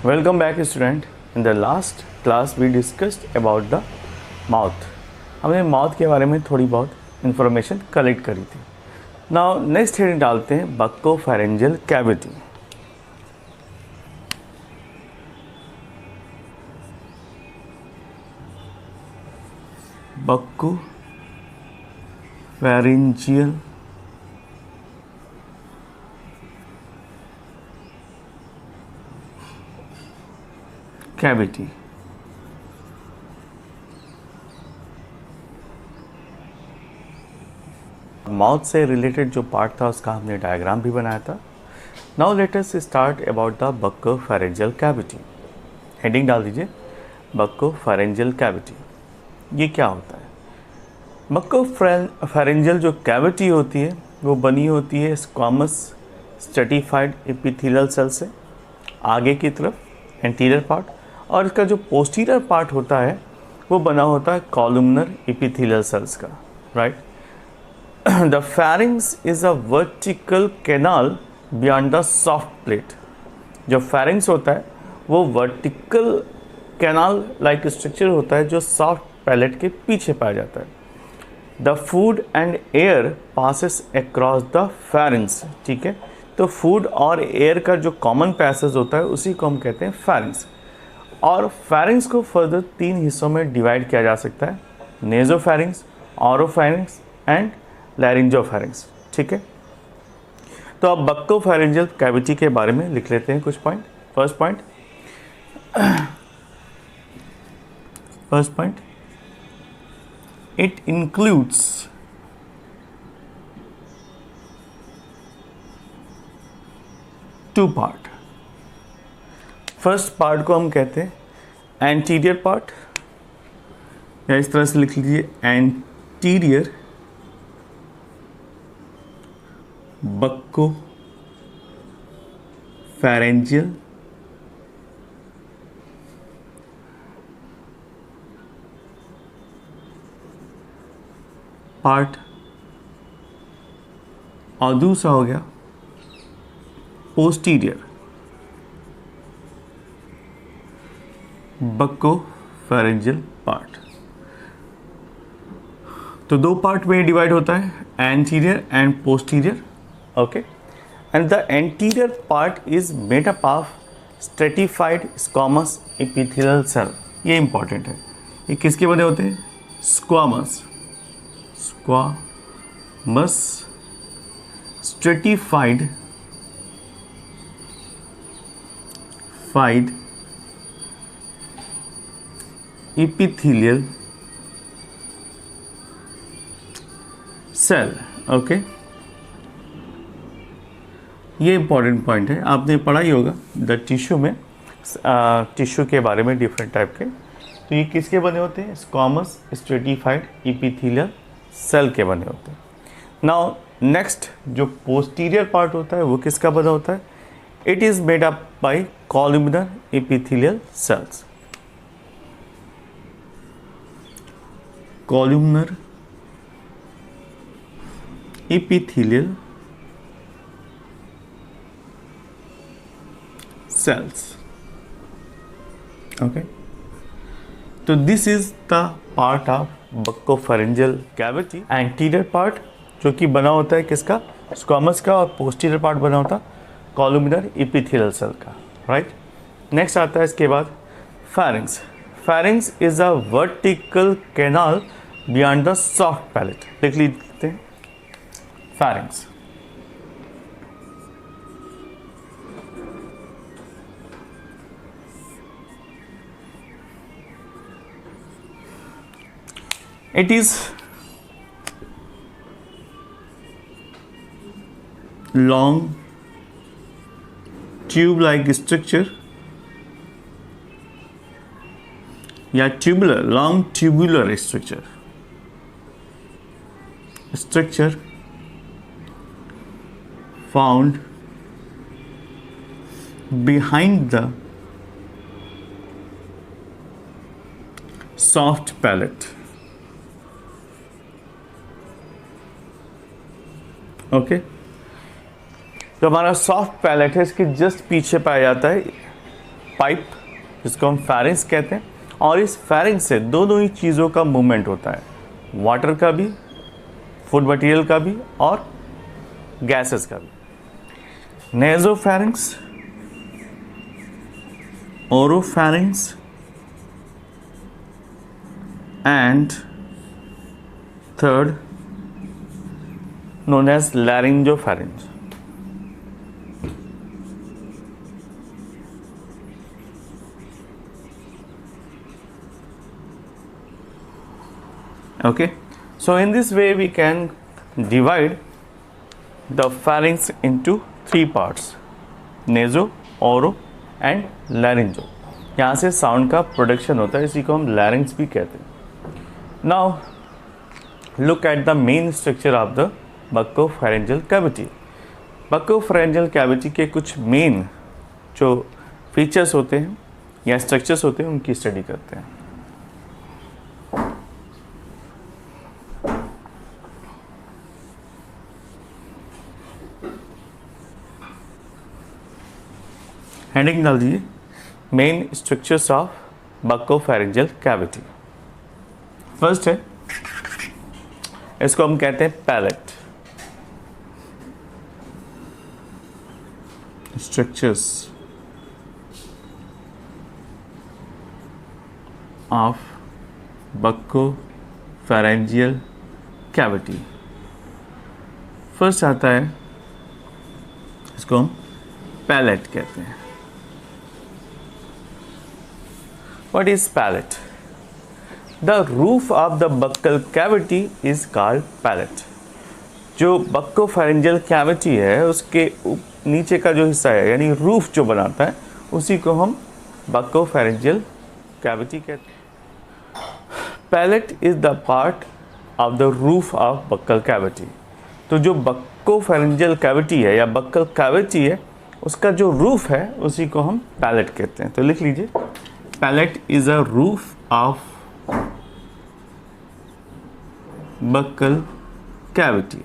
Welcome back student. In the last class we discussed about the mouth. हमने mouth के बारे में थोड़ी बहुत इंफॉर्मेशन कलेक्ट करी थी. नाउ नेक्स्ट हेडिंग डालते हैं buccopharyngeal cavity. Buccopharyngeal cavity. Mouth से रिलेटेड जो पार्ट था उसका हमने डायग्राम भी बनाया था. Now let us start about the buccopharyngeal cavity. Heading डाल दीजिए बक्कोफेरेंजियल कैविटी. ये क्या होता है? बक्कोफेरेंजियल जो कैविटी होती है वो बनी होती है स्क्वामस स्ट्रेटिफाइड एपिथेलियल सेल से आगे की तरफ एंटीरियर पार्ट, और इसका जो पोस्टीरियर पार्ट होता है वो बना होता है कॉलमनर एपिथेलियल सेल्स का. Right. The pharynx is a vertical canal beyond the soft plate. जो फेरिंग्स होता है वो वर्टिकल कैनाल लाइक स्ट्रक्चर होता है जो सॉफ्ट पैलेट के पीछे पाया जाता है. The food and air passes across the pharynx. ठीक है, तो फूड और एयर का जो कॉमन पैसेज होता है उसी को हम कहते हैं फेरिंग्स. और फेरिंग्स को फर्दर 3 हिस्सों में डिवाइड किया जा सकता है: नेजोफेरिंग्स, ऑरोफेरिंग्स एंड लैरिंजोफेरिंग्स. ठीक है, तो अब बक्कोफेरेंजियल कैविटी के बारे में लिख लेते हैं कुछ point. First point, it includes two part. First part को हम कहते हैं एंटीरियर पार्ट, या इस तरह से लिख लीजिए एंटीरियर बक्कोफेरेंजियल पार्ट. और दूसरा हो गया पोस्टीरियर बक्कोफेरेंजियल पार्ट. तो 2 पार्ट में डिवाइड होता है, anterior and posterior. Okay, and the anterior part is made up of stratified squamous epithelial cell. ये इंपॉर्टेंट है. ये किसके बने होते हैं? Squamous stratified epithelial cell. Okay, ये इंपॉर्टेंट पॉइंट है. आपने पढ़ा ही होगा द टिश्यू में, टिश्यू के बारे में डिफरेंट टाइप के. तो ये किसके बने होते हैं? स्क्वामस स्ट्रेटिफाइड एपिथेलियल सेल के बने होते हैं. नाउ नेक्स्ट जो पोस्टीरियर पार्ट होता है वो किसका बना होता है? It is made up by columnar epithelial cells. Columnar epithelial cells. Okay, तो this is the part of buccopharyngeal cavity. Anterior part जो कि बना होता है किसका? स्क्वामस का. और पोस्टीरियर पार्ट बना होता है कॉलमनर एपिथेलियल सेल का. राइट. नेक्स्ट आता है इसके बाद pharynx. Pharynx is a vertical canal beyond the soft palette. लिख लेते हैं pharynx. It is long tube-like structure या tubular, long tubular structure found behind the soft palate. Okay, जो हमारा सॉफ्ट पैलेट है इसके जस्ट पीछे पाया जाता है पाइप जिसको हम फेरिंक्स कहते हैं, और इस फेरिंक्स से दोनों ही चीज़ों का मूवमेंट होता है, वाटर का भी, फूड मटेरियल का भी और गैसेस का भी। Nasopharynx, oropharynx and third known as laryngopharynx. Okay, so in this way we can divide the pharynx into three parts: naso, oro and laryngo. यहाँ से साउंड का प्रोडक्शन होता है, इसी को हम लैरिंग्स भी कहते हैं। Now look at the main structure of the buccopharyngeal cavity. Buccopharyngeal cavity के कुछ मेन जो फीचर्स होते हैं या स्ट्रक्चर्स होते हैं उनकी स्टडी करते हैं। हेडिंग डाल दीजिए, main structures of buccopharyngeal cavity. First है, इसको हम कहते हैं palate. Structures of buccopharyngeal cavity. First आता है, इसको हम पैलेट कहते हैं। What is palate? The roof of the buccal cavity is called palate. जो बक्कोफेरेंजियल कैविटी है उसके नीचे का जो हिस्सा है यानी रूफ जो बनाता है उसी को हम बक्कोफेरेंजियल कैविटी कहते हैं। Palate is the part of the roof of buccal cavity. तो जो बक्कोफेरेंजियल कैविटी है या बक्कल कैविटी है उसका जो रूफ है उसी को हम पैलेट कहते हैं। तो लिख लीजिए, palate is a roof of buccal cavity.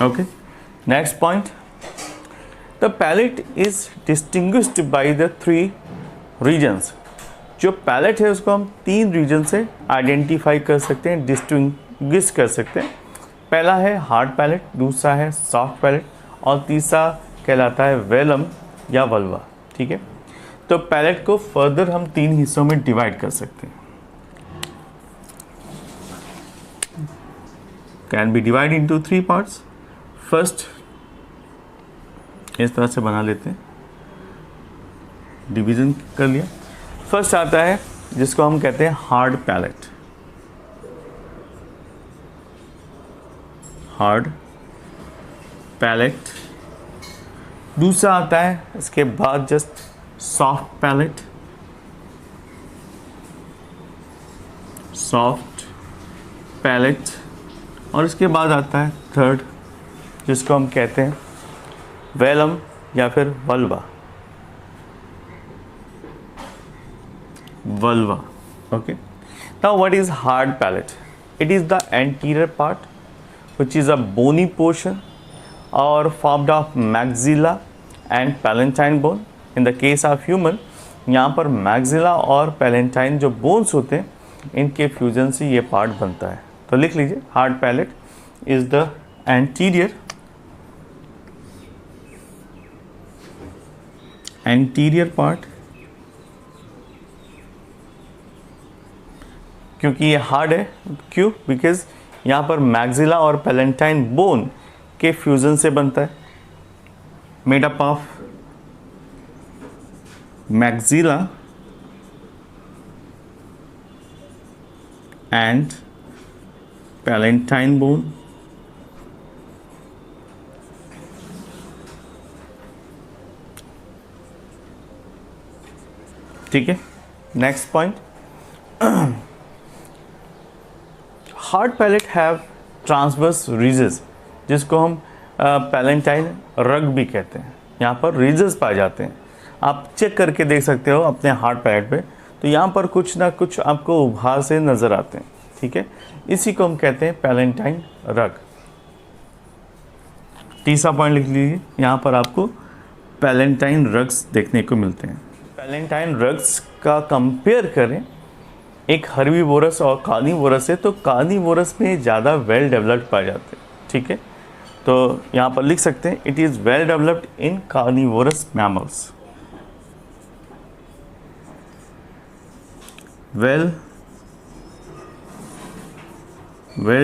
Okay, next point, the palate is distinguished by the three regions. जो पैलेट है उसको हम तीन रीजन से आइडेंटिफाई कर सकते हैं, डिस्टिंग्विश कर सकते हैं। पहला है हार्ड पैलेट, दूसरा है सॉफ्ट पैलेट और तीसरा कहलाता है वेलम या वल्वा। ठीक है, तो पैलेट को फर्दर हम तीन हिस्सों में डिवाइड कर सकते हैं। Can be divide into three parts. First इस तरह से बना लेते हैं, डिवीजन कर लिया। फर्स्ट आता है जिसको हम कहते हैं हार्ड पैलेट। Hard palate. दूसरा आता है इसके बाद just soft palate. Soft palate. और इसके बाद आता है थर्ड जिसको हम कहते हैं वेलम या फिर vulva. Vulva. Okay, now what is hard palate? It is the anterior part which is a bony portion or formed of maxilla and palatine bone. In the case of human, यहाँ पर maxilla और palatine जो bones होते हैं इनके fusion से ये part बनता है। तो लिख लीजिए, hard palate is the anterior part. क्योंकि ये हार्ड है, क्यों? बिकॉज यहाँ पर मैक्सिला और पैलेंटाइन बोन के फ्यूजन से बनता है। Made up of maxilla and palatine bone. ठीक है, next point, hard palate have transverse ridges जिसको हम पैलेंटाइन रग भी कहते हैं। यहाँ पर रीजेस पाए जाते हैं, आप चेक करके देख सकते हो अपने हार्ड पैलेट पे, तो यहाँ पर कुछ ना कुछ आपको उभार से नज़र आते हैं। ठीक है, इसी को हम कहते हैं पैलेंटाइन रग। तीसरा पॉइंट लिख लीजिए, यहाँ पर आपको पैलेंटाइन रग्स देखने को मिलते हैं। पैलेंटाइन रग्स का कंपेयर करें एक हर्बीवोरस और कार्निवोरस से, तो कार्निवोरस में ज़्यादा वेल डेवलप्ड पाए जाते हैं। ठीक है, तो यहाँ पर लिख सकते हैं it is well developed in carnivorous mammals. well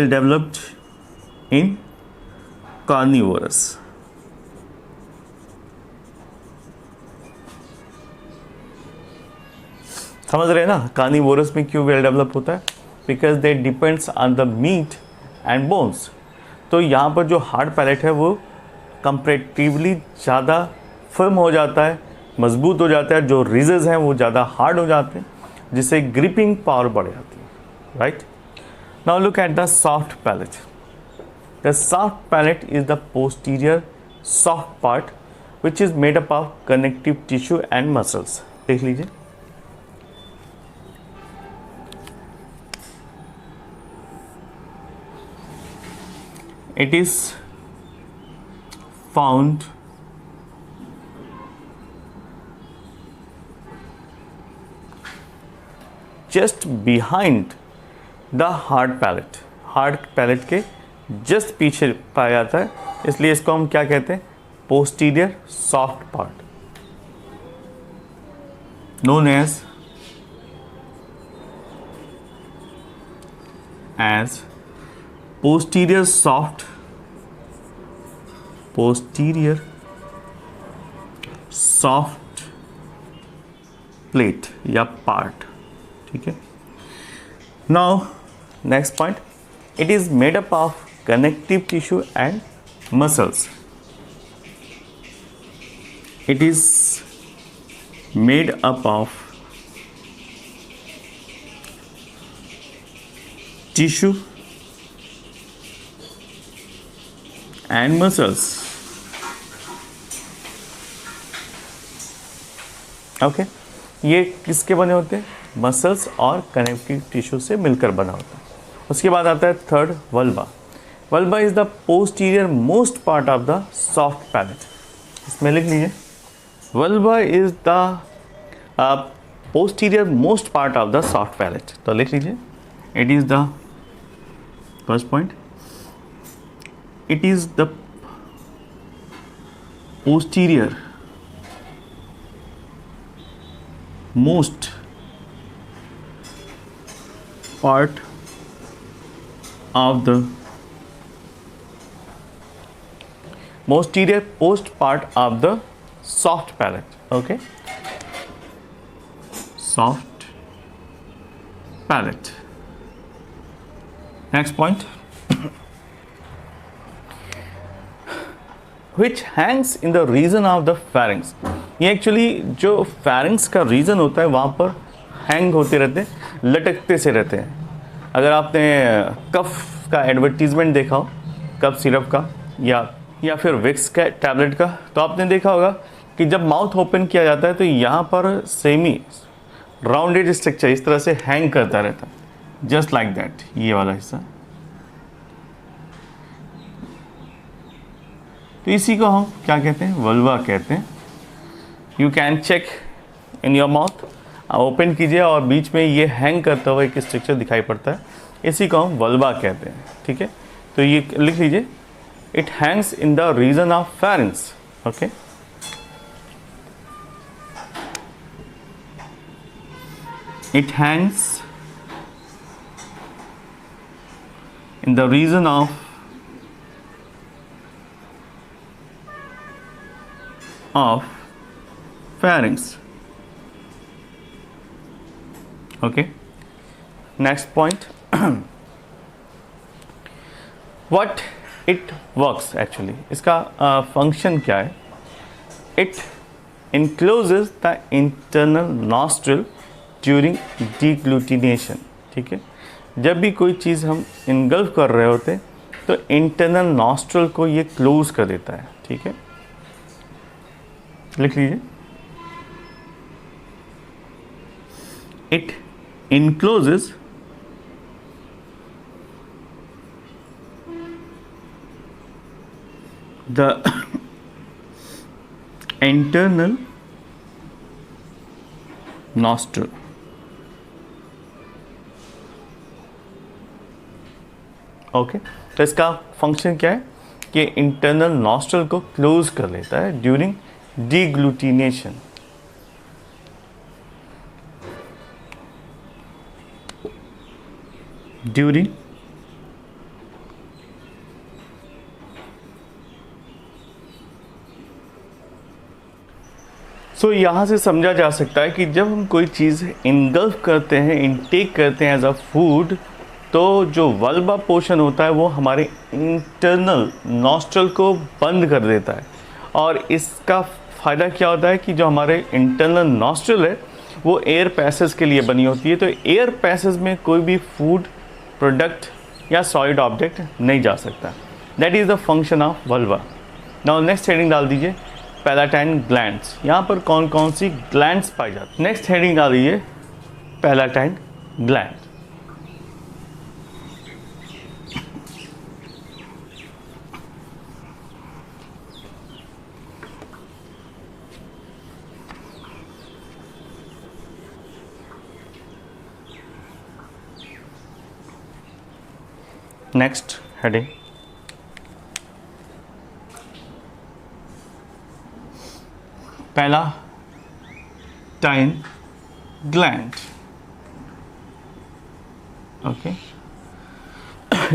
developed in carnivorous। समझ रहे हैं ना कार्निवोरस में क्यों वेल डेवलप होता है? Because they depends on the meat and bones. तो यहाँ पर जो हार्ड पैलेट है वो कंपेरेटिवली ज़्यादा फर्म हो जाता है, मजबूत हो जाता है, जो रिजेस हैं वो ज़्यादा हार्ड हो जाते हैं, जिससे ग्रिपिंग पावर बढ़ जाती है। Right, now look at the soft palette. The soft palette is the posterior soft part which is made up of connective tissue and muscles. देख लीजिए, it is found just behind the hard palate। Hard palate के just पीछे पाया जाता है, इसलिए इसको हम क्या कहते हैं? Posterior soft part, known as posterior soft plate या part। ठीक है, now next point, it is made up of connective tissue and muscles. It is made up of tissue and muscles। Okay, ये किसके बने होते हैं? मसल्स और connective tissue से मिलकर बना होता है। उसके बाद आता है third, vulva. Vulva is the posterior most part of the soft palate. इसमें लिख लीजिए, vulva is the posterior most part of the soft palate. तो लिख लीजिए, it is the first point, it is the posterior most part of the posterior post part of the soft palate। okay, soft palate। next point, which hangs in the region of the pharynx। ये actually जो pharynx का reason होता है वहाँ पर hang होते रहते हैं, लटकते से रहते हैं। अगर आपने कफ का एडवर्टीजमेंट देखा हो, कफ सिरप का या फिर विक्स का टैबलेट का, तो आपने देखा होगा कि जब माउथ ओपन किया जाता है तो यहाँ पर सेमी राउंडेड स्ट्रक्चर इस तरह से हैंग करता रहता है, जस्ट लाइक दैट। ये वाला हिस्सा, तो इसी को हम क्या कहते हैं? वल्वा कहते हैं। You can check in your mouth, open कीजिए और बीच में ये हैंग करता हुआ एक स्ट्रक्चर दिखाई पड़ता है, इसी को हम वल्वा कहते हैं। ठीक है, तो ये लिख लीजिए, it hangs in the region of pharynx. Okay, it hangs in the region of pharynx। okay, next point, what it works actually, इसका function क्या है? it encloses the internal nostril during deglutination। ठीक है, जब भी कोई चीज़ हम इनगल्फ कर रहे होते हैं तो इंटरनल नॉस्ट्रल को ये क्लोज कर देता है। ठीक है, लिख लीजिए, it encloses the internal nostril. Okay तो इसका फंक्शन क्या है कि इंटरनल नॉस्ट्रल को क्लोज कर लेता है ड्यूरिंग डीग्लूटिनेशन. ड्यूरिंग सो यहाँ से समझा जा सकता है कि जब हम कोई चीज़ इनगल्फ करते हैं, इनटेक करते हैं एज अ फूड, तो जो वल्बा पोर्शन होता है वो हमारे इंटरनल नॉस्ट्रल को बंद कर देता है. और इसका फ़ायदा क्या होता है कि जो हमारे इंटरनल नॉस्ट्रल है वो एयर पैसेज के लिए बनी होती है. तो एयर पैसेज में कोई भी फूड प्रोडक्ट या सॉलिड ऑब्जेक्ट नहीं जा सकता. That is the function of vulva. Now next heading डाल दीजिए पैलाटाइन ग्लैंड्स. यहाँ पर कौन कौन सी ग्लैंड्स पाई जाती. नेक्स्ट हेडिंग डाल दीजिए palatine gland. Next heading palatine gland. Okay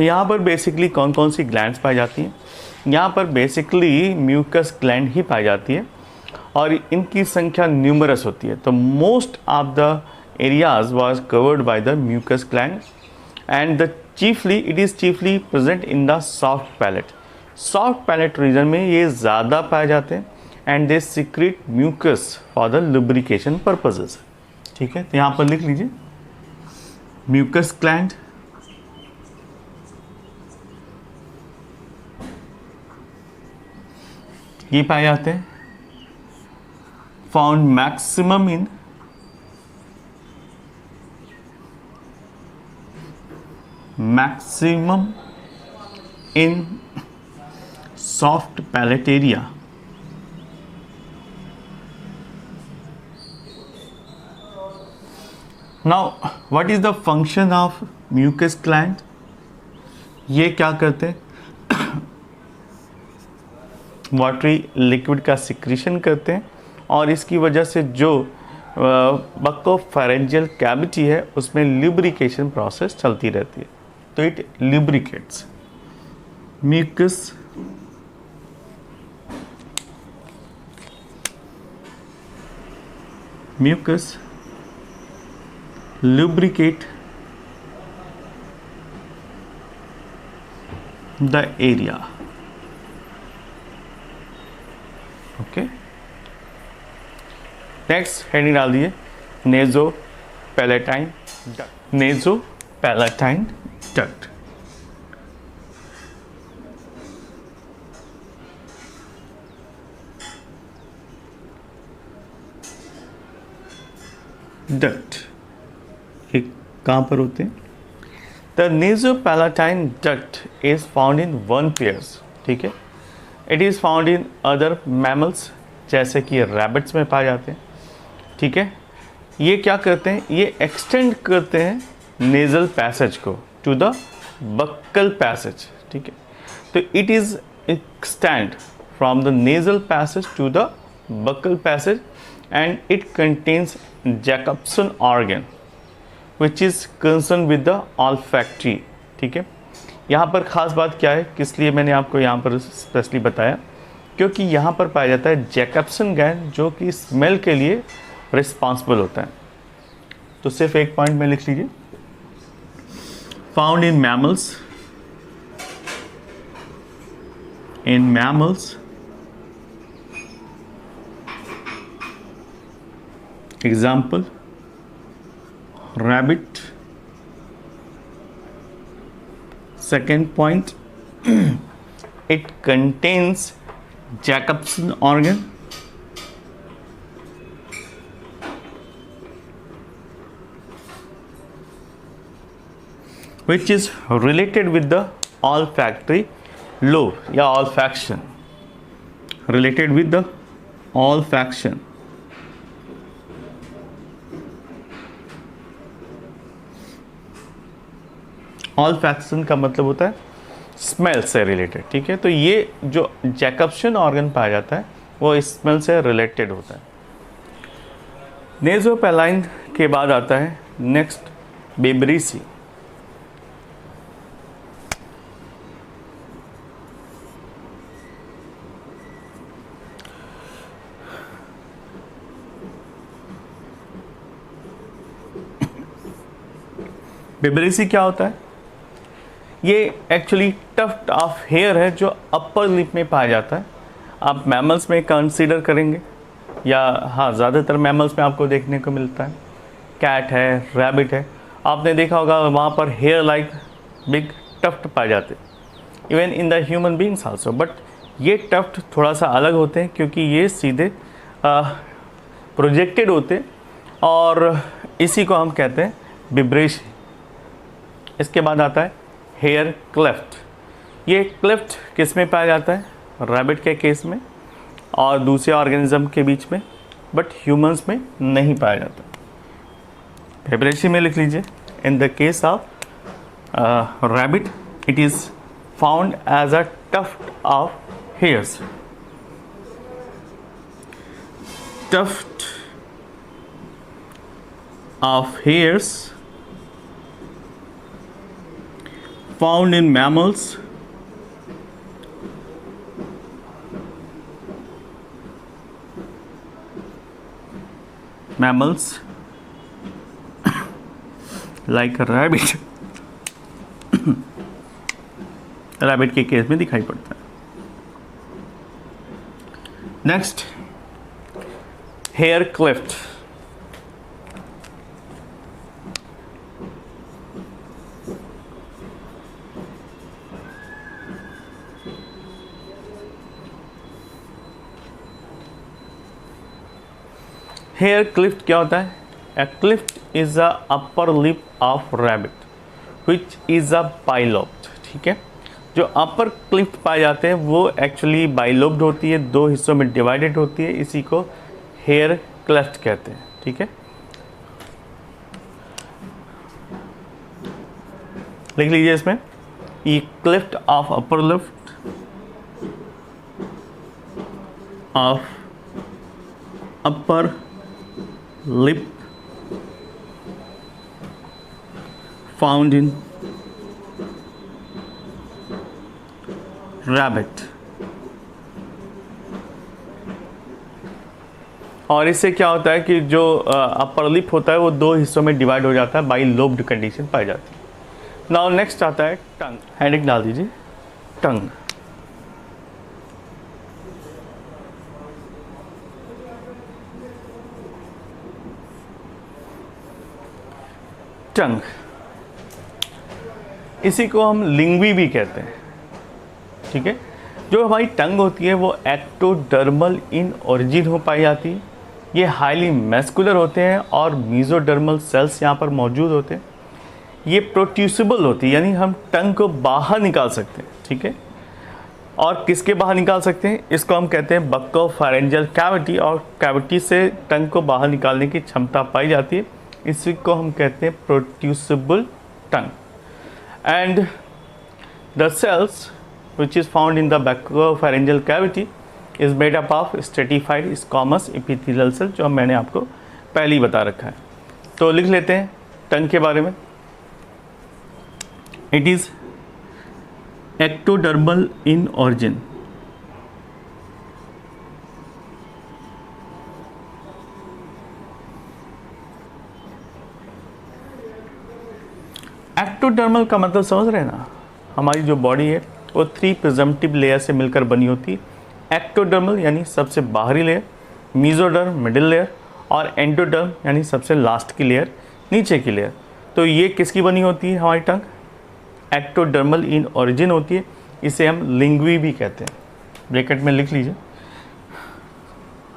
यहाँ पर बेसिकली कौन कौन सी ग्लैंड्स पाई जाती हैं. यहाँ पर बेसिकली म्यूकस ग्लैंड ही पाई जाती है और इनकी संख्या न्यूमरस होती है. तो most of the areas was covered by the mucus gland and it is chiefly present in the soft palate. Soft palate region में ये ज़्यादा पाए जाते हैं and they secrete mucus for the lubrication purposes. ठीक है तो यहाँ पर लिख लीजिए mucus gland, ये पाए जाते हैं found maximum in soft palate area. Now what is the function of mucus gland? ये क्या करते हैं वाटरी लिक्विड का सिक्रीशन करते हैं और इसकी वजह से जो बकोफेरेंजियल कैविटी है उसमें ल्यूब्रिकेशन प्रोसेस चलती रहती है. तो it lubricates. Mucus lubricate the area. Okay next heading डाल दिए naso palatine duct. Naso palatine duct. Duct ये कहाँ पर होते हैं. The naso palatine duct is found in one pairs. ठीक है it is found in other mammals जैसे कि रैबिट्स में पाए जाते हैं. ठीक है ये क्या करते हैं ये एक्सटेंड करते हैं नेजल पैसेज को टू द बक्कल पैसेज. ठीक है तो it is extend from the nasal passage to the buccal passage and it contains Jacobson organ which is concern with the olfactory. ठीक है यहाँ पर ख़ास बात क्या है किस लिए मैंने आपको यहाँ पर स्पेशली बताया क्योंकि यहाँ पर पाया जाता है जैकबसन ग्लैंड जो कि स्मेल के लिए रिस्पॉन्सिबल होता है. तो सिर्फ एक पॉइंट में लिख लीजिए found in mammals example rabbit. Second point it contains Jacobson organ which is related with the olfactory lobe या olfaction. related with the olfaction. olfaction का मतलब होता है स्मेल से रिलेटेड, ठीक है। तो ये जो जैकब्सन ऑर्गन पाया जाता है वो स्मेल से रिलेटेड होता है। नेज़ोपैलाइन के बाद आता है नेक्स्ट बेब्रेसी। बेब्रेसी क्या होता है? ये एक्चुअली टफ्ट ऑफ हेयर है जो अपर लिप में पाया जाता है। आप मैमल्स में कंसीडर करेंगे या हाँ, ज़्यादातर मैमल्स में आपको देखने को मिलता है। कैट है, रैबिट है, आपने देखा होगा वहाँ पर हेयर लाइक बिग टफ्ट पाए जाते हैं। Even in the human beings also, but ये टफ्ट थोड़ा सा अलग होते हैं क्योंकि ये सीधे प्रोजेक्टेड होते हैं और इसी को हम कहते हैं बेब्रेसी। इसके बाद आता है हेयर क्लेफ्ट। ये क्लेफ्ट किस में पाया जाता है? रैबिट के केस में और दूसरे ऑर्गेनिज्म के बीच में, बट ह्यूमंस में नहीं पाया जाता। बेब्रेसी में लिख लीजिए, in the case of rabbit it is found as a tuft of hairs. Tuft of hairs found in mammals like a rabbit rabbit के केस में दिखाई पड़ता है। Next hare cleft. Hare cleft क्या होता है? A cleft is a upper lip of rabbit which is a bilobed, ठीक है। जो अपर क्लिफ्ट पाए जाते हैं वो एक्चुअली बाइलोब्ड होती है, दो हिस्सों में डिवाइडेड होती है, इसी को हेयर क्लेफ्ट कहते हैं, ठीक है। लिख लीजिए इसमें, ये Clift of upper lip of upper lip found in rabbit। और इससे क्या होता है कि जो अपर लिप होता है वो दो हिस्सों में डिवाइड हो जाता है, बाई लोब्ड कंडीशन पाई जाती है। नाउ नेक्स्ट आता है टंग। हेडिंग डाल दीजिए, टंग। टंग, इसी को हम लिंग्वी भी कहते हैं, ठीक है। जो हमारी टंग होती है वो एक्टोडर्मल इन ओरिजिन हो पाई जाती है। ये हाईली मैस्कुलर होते हैं और मीजोडर्मल सेल्स यहाँ पर मौजूद होते हैं। ये प्रोट्यूसिबल होती है, यानी हम टंग को बाहर निकाल सकते हैं, ठीक है। और किसके बाहर निकाल सकते हैं? इसको हम कहते हैं बक्कोफेरेंजियल कैविटी, और कैविटी से टंग को बाहर निकालने की क्षमता पाई जाती है, इसी को हम कहते हैं protrusible tongue. And the cells which is found in the buccopharyngeal cavity is made up of stratified squamous epithelial cell, जो मैंने आपको पहले ही बता रखा है। तो लिख लेते हैं टंग के बारे में। It is ectodermal in origin. Ectodermal का मतलब समझ रहे हैं ना? हमारी जो बॉडी है वो 3 प्रिजम्पटिव लेयर से मिलकर बनी होती है। एक्टोडर्मल यानी सबसे बाहरी लेयर, मीजोडर्म मिडिल लेयर, और एंडोडर्म यानी सबसे लास्ट की लेयर, नीचे की लेयर। तो ये किसकी बनी होती है हमारी टंग? एक्टोडर्मल इन ओरिजिन होती है, इसे हम लिंग्वी भी कहते हैं। ब्रैकेट में लिख लीजिए,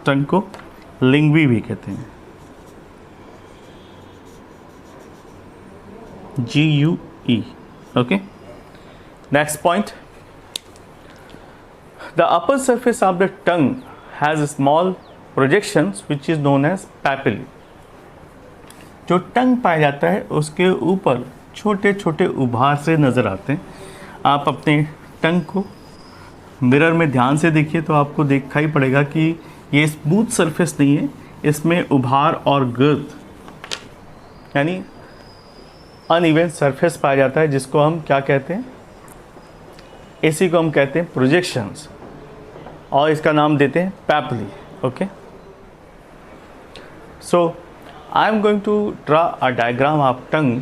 टंग को लिंग्वी भी कहते हैं, GUE। Okay, next point, the upper surface of the tongue has small projections which is known as papillae. जो टंग पाया जाता है उसके ऊपर छोटे छोटे उभार से नज़र आते हैं। आप अपने टंग को मिरर में ध्यान से देखिए तो आपको दिखाई पड़ेगा कि ये स्मूथ सरफेस नहीं है, इसमें उभार और गर्द यानी अनइवन सरफेस पाया जाता है, जिसको हम क्या कहते हैं, इसी को हम कहते हैं प्रोजेक्शंस, और इसका नाम देते हैं papillae. Okay, so I am going to draw a diagram of tongue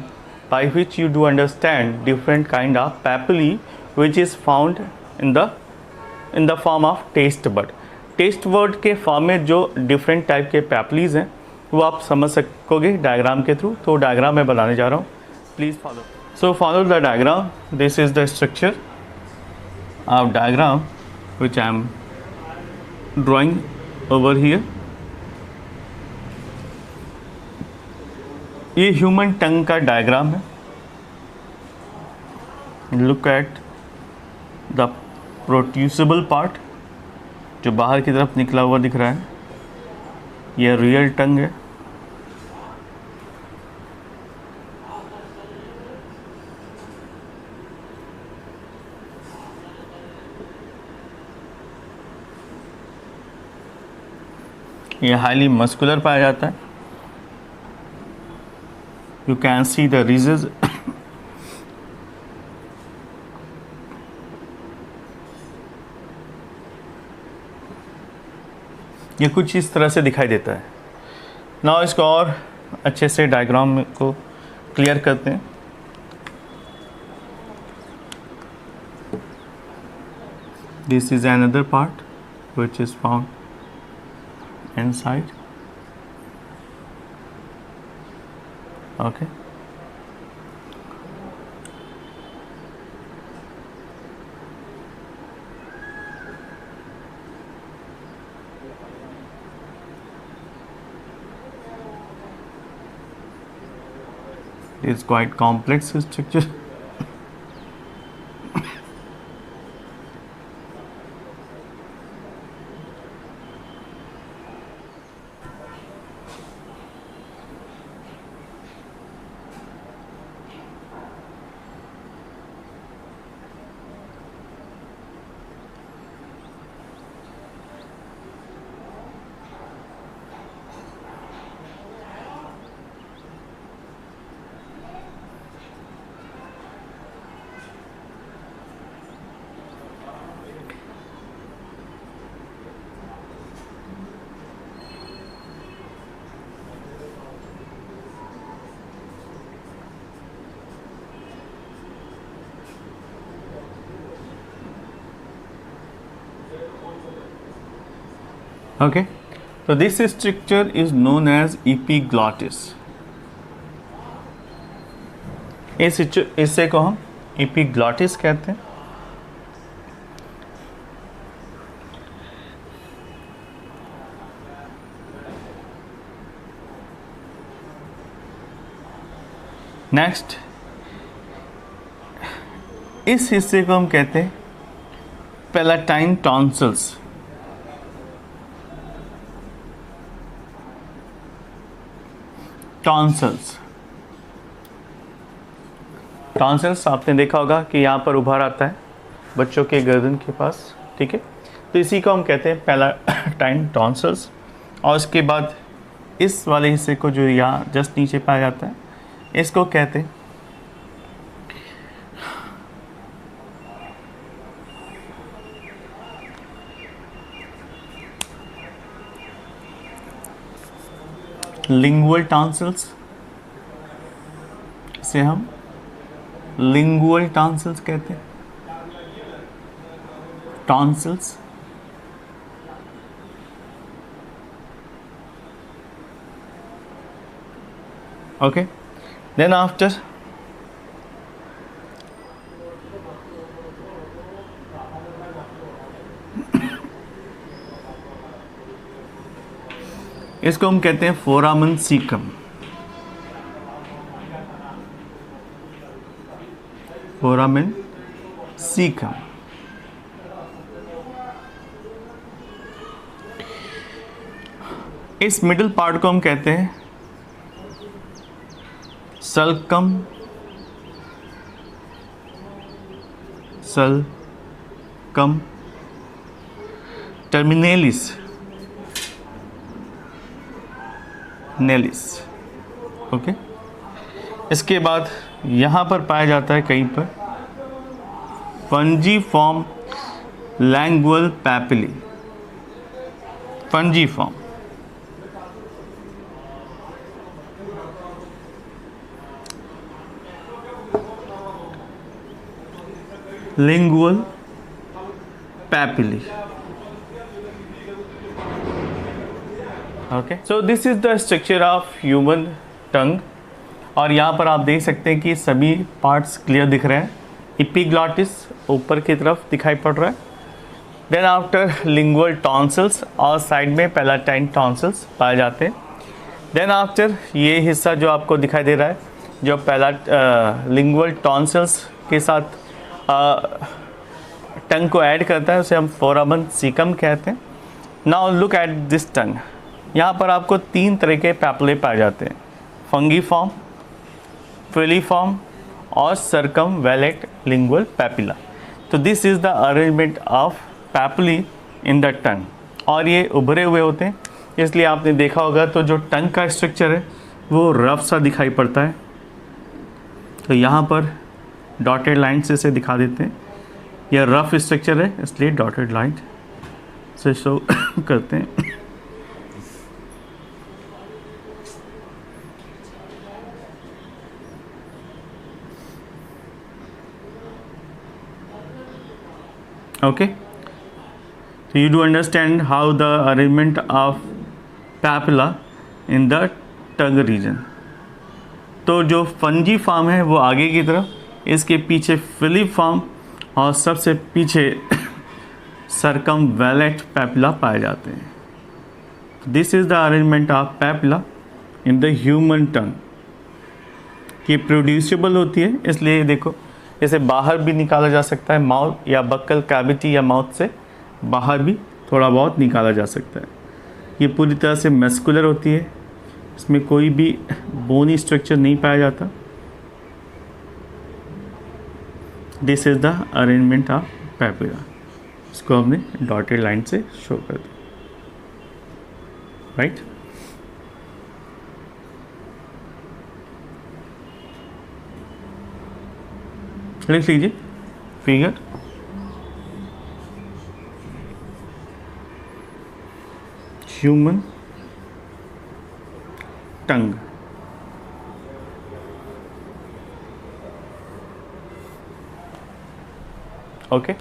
by which you do understand different kind of papillae which is found in the form of taste bud। taste bud के form में जो different type के पैपिलीज हैं वो आप समझ सकोगे diagram के थ्रू। तो डायग्राम मैं बनाने जा रहा हूँ, please follow. So follow the diagram. This is the structure of diagram which I am drawing over here। ये ह्यूमन टंग का डायग्राम है। लुक एट द प्रोट्यूसिबल पार्ट, जो बाहर की तरफ निकला हुआ दिख रहा है, ये रियल टंग है। ये हाईली मस्कुलर पाया जाता है। You can see the ridges। ये कुछ इस तरह से दिखाई देता है। नाउ इसको और अच्छे से डायग्राम को क्लियर करते हैं। This is another part which is found inside। Okay, it's quite complex structure। Okay, so this structure is known as epiglottis। इस हिस्से को हम epiglottis कहते हैं। नेक्स्ट, इस हिस्से को हम कहते हैं पैलेटाइन टॉन्सिल्स। टॉन्सिल्स आपने देखा होगा कि यहाँ पर उभार आता है बच्चों के गर्दन के पास, ठीक है। तो इसी को हम कहते हैं पैलेटाइन टॉन्सिल्स। और उसके बाद इस वाले हिस्से को जो यहाँ जस्ट नीचे पाया जाता है, इसको कहते हैं लिंगुअल टॉन्सिल्स। इसे हम लिंगुअल टॉन्सिल्स कहते हैं। Tonsils okay. देन आफ्टर इसको हम कहते हैं फोरामन सीकम। फोरामन सीकम। इस मिडिल पार्ट को हम कहते हैं सल्कम टर्मिनेलिस ओके। इसके बाद यहाँ पर पाया जाता है कहीं पर फंजीफॉर्म लैंगुअल papillae, फंजीफॉर्म lingual papilli. Okay, so this is the structure of human tongue. और यहाँ पर आप देख सकते हैं कि सभी पार्ट्स क्लियर दिख रहे हैं। एपिग्लॉटिस ऊपर की तरफ दिखाई पड़ रहा है। देन आफ्टर लिंगुअल टॉन्सिल्स और साइड में पैलाटाइन टॉन्सिल्स पाए जाते हैं। देन आफ्टर ये हिस्सा जो आपको दिखाई दे रहा है, जो लिंगुअल टॉन्सिल्स के साथ टंग को ऐड करता है, उसे हम फोरामन सीकम कहते हैं। नाउ लुक एट दिस टंग। यहाँ पर आपको 3 तरह के पैपिले पाए जाते हैं, फंगीफॉर्म, फिलीफॉर्म और सर्कमवैलेट लिंगुअल पैपिला। तो this is the arrangement of papillae in the tongue. और ये उभरे हुए होते हैं, इसलिए आपने देखा होगा तो जो टंग का स्ट्रक्चर है वो रफ सा दिखाई पड़ता है। तो यहाँ पर डॉटेड लाइन से इसे दिखा देते हैं। यह रफ स्ट्रक्चर है इसलिए डॉटेड लाइन से शो करते हैं। Okay, so you do understand how the arrangement of papilla in the tongue region. तो जो फंजीफॉर्म है वो आगे की तरफ, इसके पीछे फिलीफॉर्म और सबसे पीछे सर्कमवैलेट पैपिला पाए जाते हैं। This is the arrangement of papilla in the human tongue. ये प्रोड्यूसिबल होती है, इसलिए देखो इसे बाहर भी निकाला जा सकता है, माउथ या बक्कल कैविटी या माउथ से बाहर भी थोड़ा बहुत निकाला जा सकता है। ये पूरी तरह से मस्कुलर होती है, इसमें कोई भी बोनी स्ट्रक्चर नहीं पाया जाता। This is the arrangement of papilla. इसको हमने डॉटेड लाइन से शो कर दिया, राइट। लिख लीजिए फिगर ह्यूमन टंग। ओके